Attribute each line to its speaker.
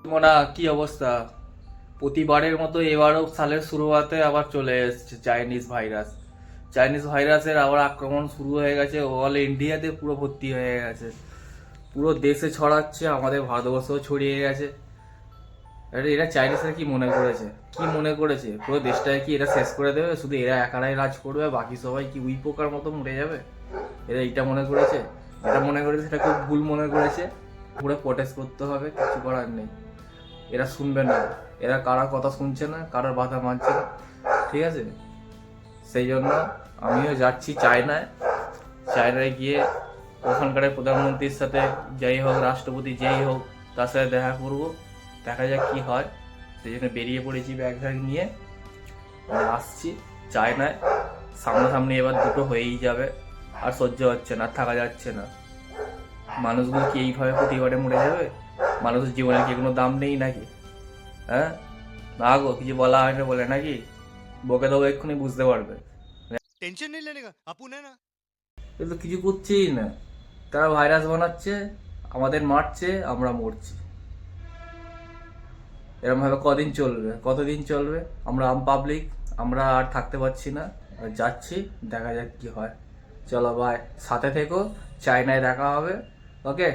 Speaker 1: মোনা কি অবস্থা? প্রতিবারের মতো এবারও সালের শুরুতে আবার চলে এসেছে চাইনিজ ভাইরাস। চাইনিজ ভাইরাসের আবার আক্রমণ শুরু হয়ে গেছে, অল ইন্ডিয়াতে পুরো ভর্তি হয়ে গেছে, পুরো দেশে ছড়াচ্ছে, আমাদের ভারতবর্ষেও ছড়িয়ে গেছে। আরে এরা চাইনিজরা কি মনে করেছে, কি মনে করেছে পুরো দেশটাকে কি এরা শেষ করে দেবে? শুধু এরা একারাই রাজ করবে, বাকি সবাই কি উই পোকার মতো মরে যাবে? এরা এইটা মনে করেছে, এটা মনে করেছে, সেটা খুব ভুল মনে করেছে। পুরো প্রটেস্ট করতে হবে, কিছু করার নেই। এরা শুনবে না, এরা কারোর কথা শুনছে না, কারোর বাধা মানছে না, ঠিক আছে? সেই জন্য আমিও যাচ্ছি চায়নায়। চায়নায় গিয়ে ওখানকার প্রধানমন্ত্রীর সাথে, যাই হোক রাষ্ট্রপতি যেই হোক, তার সাথে দেখা করব, দেখা যাক কি হয়। সেই জন্য বেরিয়ে পড়েছি ব্যাগ ফ্যাগ নিয়ে, আসছি চায়নায়। সামনাসামনি এবার দুটো হয়েই যাবে, আর সহ্য হচ্ছে না, আর থাকা যাচ্ছে না। মানুষগুলো কি এইভাবে প্রতিবারে মরে যাবে? মানুষের জীবনের কি কোনো দাম নেই নাকি? হ্যাঁ, না গো, কিছু বলা হয় না বলে নাকি? বকে দেবো, এক্ষুনি বুঝতে পারবে।
Speaker 2: टेंशन नहीं लेने का अपुन है ना।
Speaker 1: কিন্তু কিছু করছেই না। তারা ভাইরাস বানাচ্ছে, আমাদের মারছে, আমরা মরছি। এরকম ভাবে কদিন চলবে, কতদিন চলবে? আমরা আম পাবলিক, আমরা আর থাকতে পারছি না। আর যাচ্ছি, দেখা যাক কি হয়। চলো বাই, সাথে থেকো, চায়নায় দেখা হবে। ওকে।